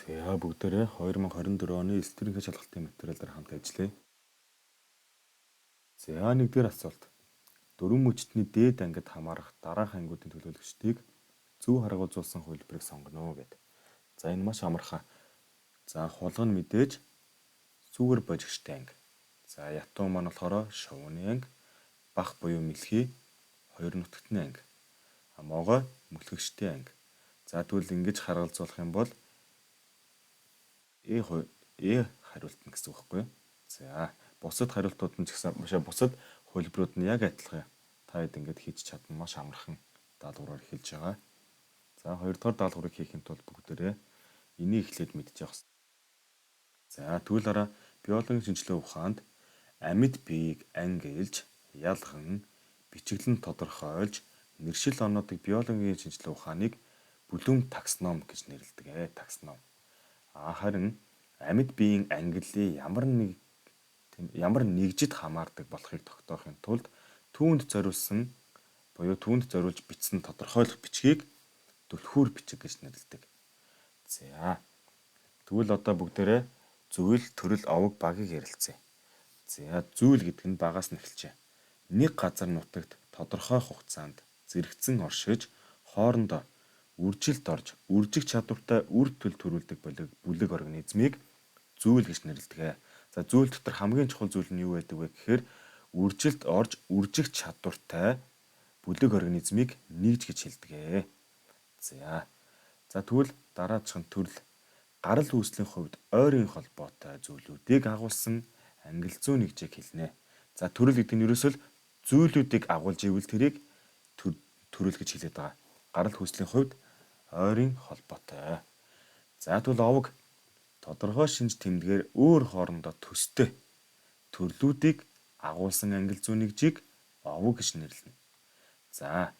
За бүгдээрээ 2024 оны 9 дэх шалгалтын материалаар хамт ажиллая. За нэгдүгээр асуулт. Дөрвөн мөчтний дээд ангид хамаарах дараах ангиудын төлөөлөгчдийг зөв харгалзуулсан хувилбарыг сонгоно гэдэг. За энэ маш амархан. За хулгана мэдээж сүгэр божигчтой анги. За ятуу маань болохоор шувууны анги, бах буюу мэлхий хоёр нутагтны анги. Амоогой мөлхөгчтэй анги. За тэгвэл ингэж харгалзуулах юм бол Э хариултна гэсэн үг байхгүй юу? За бусад хариултууд нь ч гэсэн бусад хувилбарууд нь яг адилхан. Та хэд ингэж хийж чадна маш амархан даалгавраар хэлж байгаа. За хоёрдугаар даалгаврыг хийхин тулд бүгдээрээ энийг эхлээд мэдчих ёстой. За тэгвэл дараа биологийн шинжилгээ ухаанд амьд биеийг ангилж, ялган, бичиглэн тодорхойлж, нэршил оноодог биологийн шинжилгээ ухааныг Блум таксоном гэж нэрлэдэг. Таксоном. Харин амьд биеийн ангиллын ямар нэгжид хамаардаг болохыг тогтоохын тулд түүнд зориулж бичсэн тодорхойлох бичгийг түлхүүр бичиг гэж нэрлэдэг. За тэгвэл одоо бүгдээрээ зүйл, төрөл, овог, багийг ярилцъя. За зүйл гэдэг нь багаас нь эхэлжээ. Нэг газар нутагт тодорхой хугацаанд зэрэгцэн оршиж хоорондоо үржилт орж үржих чадвартай үр төлөв төрүүлдэг бүлэг организмыг зүйл гэж нэрлэдэг. За зүйл дотор хамгийн чухал зүйл нь юу байдаг вэ гэхээр үржилт орж үржих чадвартай бүлэг организмыг нэгж гэж хэлдэг. За тэгвэл дараагийн төрөл гарал үүслийн хувьд ойрын холбоотой зүйлүүдийг агуулсан ангил зүйн нэгжийг хэлнэ. За төрөл гэдэг нь ерөөсөө зүйлүүдийг агуулж ивэл тэрийг төрөл гэж хэлээд байгаа. Гарал үүслийн хувьд ойрын холбоотой. За тэгвэл овог тодорхой шинж тэмдгээр өөр хоорондоо төстэй төрлүүдийг агуулсан ангил зүйн нэгжийг овог гэж нэрлэнэ. За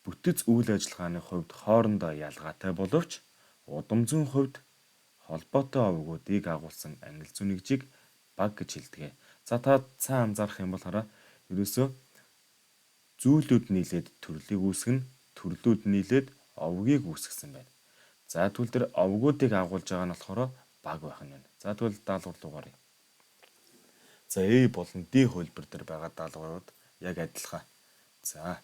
бүтэц үйл ажиллагааны хувьд хоорондоо ялгаатай боловч удам зүйн хувьд холбоотой овгуудыг агуулсан ангил зүйн нэгжийг баг гэж хэлдэг. За та сайн анзаарах юм бол хараа ерөөсөө зүйлүүд нийлээд төрлийг үүсгэн, төрлүүд нийлээд овгийг үүсгэсэн байна. За тэгвэл тэр овгуудыг агуулж байгаа нь болохоор баг байх нь байна. За тэгвэл даалгавар руу гаръя. За A болон D хувилбар дээр байгаа даалгаврууд яг адилхан. За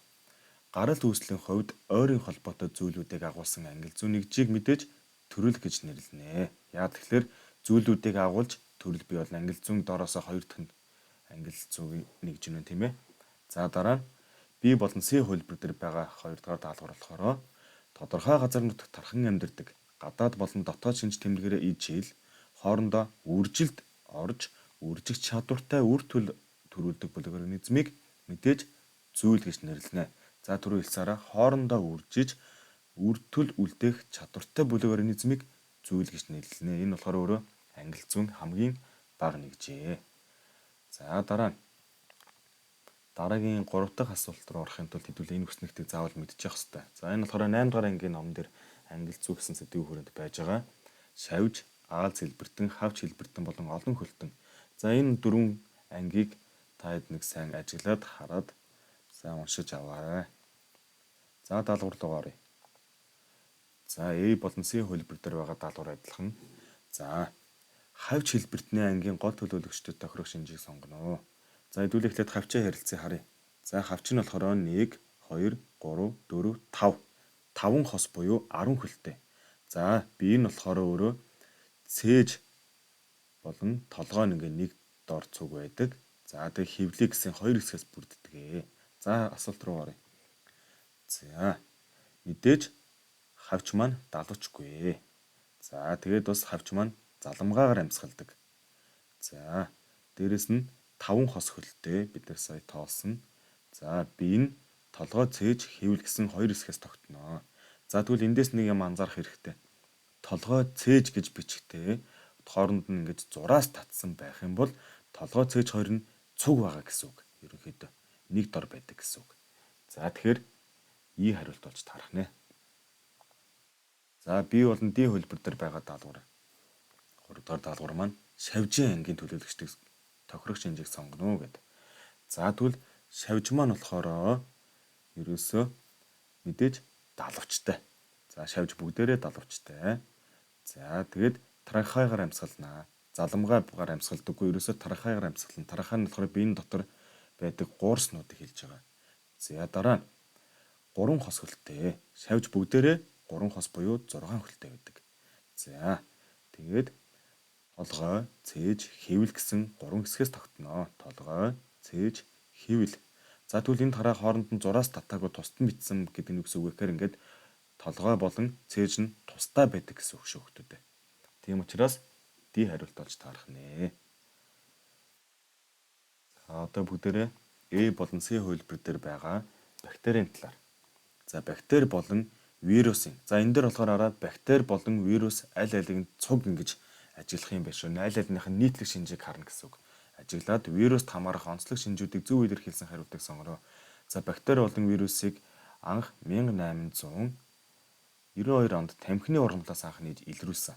гарал үүслийн хувьд ойрын холбоотой зүйлүүдийг агуулсан ангил зүйн нэгжийг мэдээж төрөл гэж нэрлэнэ. Яагаад тэгэхээр зүйлүүдийг агуулж төрөл бий болно. Ангил зүйн доороосоо хоёр дахь ангил зүйн нэгж нь тийм ээ. За дараа нь B болон C хувилбар дээр байгаа хоёрдугаар даалгавар болохоор тодорхой газар нутагт тархан амьдардаг гадаад болон дотоод шинж тэмдгээрээ ижил хоорондоо үржилт орж үржих чадвартай үр төлөв төрүүлдэг бүлэг организмыг мэдээж зүйл гэж нэрлэнэ. За түрүү хэлсараа хоорондоо үржиж үр төлөв үлдээх чадвартай бүлэг организмыг зүйл гэж нэрлэнэ. Энэ болохоор өөрөө ангил зүйн хамгийн бага нэгжээ. За дараагийн 3 дахь асуулт руу орохын тулд хэдүүлээ энэ хүснэгтийг заавал мэдчих ёстой. За энэ болохоор 8 дугаар ангийн номон дээр ангил зүй гэсэн сэдвийн хүрээнд байж байгаа. Шавж, Аалз хэлбэртэн, Хавч хэлбэртэн болон олон хөлтөн. За энэ дөрвөн ангийг та хэд нэг сайн ажиглаад хараад сайн уншиж аваарай. За даалгавар руу оръё. За A болон C хувилбар дээр байгаа даалгавар адилхан. За хавч хэлбэртний ангийн гол төлөөлөгчдөд тохирох шинжийг сонгоно. За хэдүүлээ эхлээд хавчаа ярилцъя харъя. За хавч нь болохоор 1, 2, 3, 4, 5. 5 хос буюу 10 хөлтэй. За B нь болохоор өөрөө цээж болон толгой нь нэг дор цуг байдаг. За тэг хевлий гэсэн хоёр хэсгээс бүрддэг. За асуулт руу оръё. За мэдээж хавч маань далавчгүй. За тэгээд бас хавч маань заламгаагаар амьсгалдаг. За дээрэс нь 5 хос хөлтэй бид нар сая тоолсон. За B нь толгой цээж хэвл гэсэн хоёр хэсгээс тогтно. За тэгвэл эндээс нэг юм анзаарах хэрэгтэй. Толгой цээж гэж бичгтээ хооронд нь ингэж зураас татсан байх юм бол толгой цээж хоёр нь цуг байгаа гэсэн үг. Ерөнхийдөө нэг дор байдаг гэсэн үг. За тэгэхээр И хариулт болж таарах нэ. За B болон D хувилбар дээр байгаа даалгавар. 3 дахь даалгавар маань шавжийн ангийн төлөөлөгчдийг тохирох шинжийг сонгоно гэдэг. За тэгвэл шавж маань болохоор ерөөсөө мэдээж далавчтай. За шавж бүгдээрээ далавчтай. За тэгээд трахегаар амьсгалнаа. Заламгаагаар амьсгалдаггүй. Ерөөсөө трахегаар амьсгална. Трахе нь болохоор биеийн дотор байдаг гуурснуудыг хэлж байгаа. За дараа нь 3 хос хөлтэй. Шавж бүгдээрээ 3 хос буюу 6 хөлтэй байдаг. За тэгээд толгой, цээж, хэвэл гэсэн 3 хэсгээс тогтноо. Толгой, цээж, хэвэл. За тэгвэл энэ тараа хооронд нь зураас татаагүй тусдан бичсэн гэдэг нь юу гэсэн үг вэ гэхээр ингээд толгой болон цээж нь тусдаа байдаг гэсэн үг шүү хөлтөдөө. Тийм учраас D хариулт болж таарах нэ. За одоо бүгдээрээ A болон C хувилбар дээр байгаа бактерийн талаар. За бактери болон вирусын. За энэ дээр болохоор хараад бактери болон вирус аль алиг нь цуг ингэж ажиглах юм биш үү? Аль альных нь нийтлэг шинжийг харна гэсэн үг. Ажиглаад вируст хамаарах онцлог шинжүүдийг зөв илэрхийлсэн хариултыг сонгороо. За бактери болон вирусыг анх 1892 онд тамхины ургамлаас анх нээж илрүүлсэн.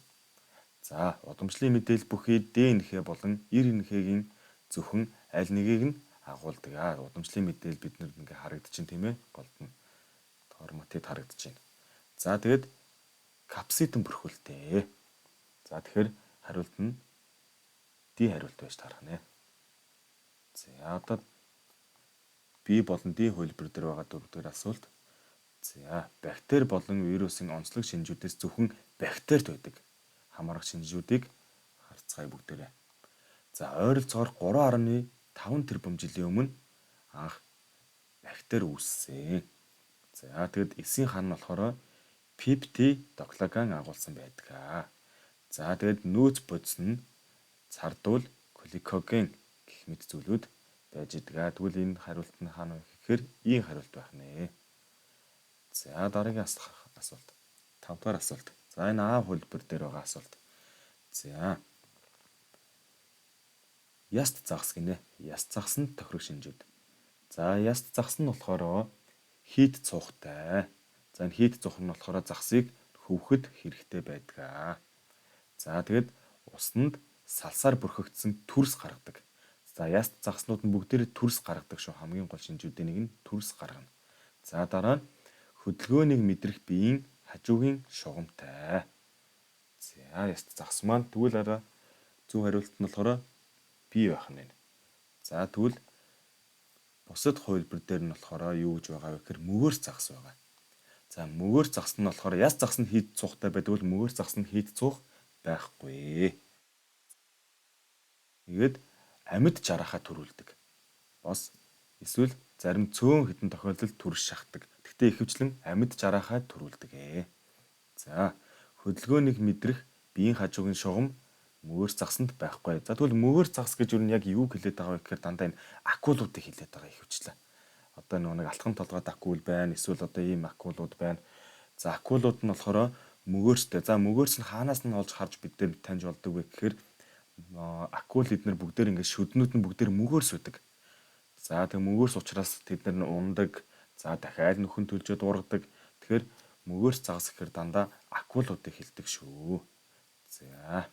За удамшлын мэдээлэл бүхий ДНХ болон РНХ-гийн зөвхөн аль нэгийг нь агуулдаг. Удамшлын мэдээлэл биднэрт ингээ харагдчихээн тийм ээ. Голдно. Форматид харагдчихээн. За тэгэд капсидын бүрхүүлтэй. За тэгэхээр хариулт нь D хариулт байж таарах нэ. За одоо B болон D хувилбар дээр байгаа дөрөвдүгээр асуулт. За бактери болон вирусын онцлог шинжүүдээс зөвхөн бактерид байдаг хамаарах шинжүүдийг харцгаая бүгдээрээ. За ойролцоогоор 3.5 тэрбум жилийн өмнө анх бактери үүссэн. За тэгэд эсийн хан нь болохоор пептидогликан агуулсан байдаг. За тэгэд нөөц бодис нь цардуул гликоген гэх мэт зүйлүүд байж идэг. Тэгвэл энэ хариулт нь хаана вэ гэхээр ийм хариулт байх нэ. За дараагийн асуулт. 5 дахь асуулт. За энэ А хувилбар дээр байгаа асуулт. За яст загас гинэ. Яст загас нь тохирох шинжүүд. За яст загас нь болохоор хийд цухтай. За энэ хийд цух нь болохоор загсыг хөвөхөд хэрэгтэй байдаг. За тэгэд усанд салсаар бүрхэгдсэн төрс гаргадаг. За яст загснууд нь бүгдээрээ төрс гаргадаг шүү. Хамгийн гол шинжүүдийн нэг нь төрс гаргана. За дараа нь хөдөлгөөнийг мэдрэх биеийн хажуугийн шугамтай. За яст загас маань тэгвэл араа зөв хариулт нь болохоор B байх нь. За тэгвэл бусад хувилбар дээр нь болохоор юу гэж байгаа вэ гэхээр мөгөөр загас байгаа. За мөгөөр загас нь болохоор яс загас нь хийд цухтай байдаг бол мөгөөр загас нь хийд цух байхгүй. Тэгээд амьд жарахаа төрүүлдэг. Бос эсвэл зарим цөөн хэдэн тохиолдолд төрс шахдаг. Гэхдээ ихэвчлэн амьд жарахаа төрүүлдэг. За хөдөлгөөнийг мэдрэх биеийн хажуугийн шугам мөгөөр загсанд байхгүй. За тэгвэл мөгөөр загас гэж юу яг юу хэлээд байгаа вэ гэхээр дандаа энэ акулуудыг хэлээд байгаа ихэвчлэн. Одоо нэг алтхан толгойд акул байна. Эсвэл одоо ийм акулууд байна. За акулууд нь болохоор мөгөөрстэй. За мөгөөрс нь хаанаас нь олж харж бид нар таньж болдог вэ гэхээр акул эднэр бүгдээр ингээд шүднүүд нь бүгдээр мөгөөрс үүдэг. За тэг мөгөөрс учраас тэд нар ундаг. За дахиад нөхөн төлжөд ургадаг. Тэгэхээр мөгөөрс загас гэхээр дандаа акулуудыг хэлдэг шүү. За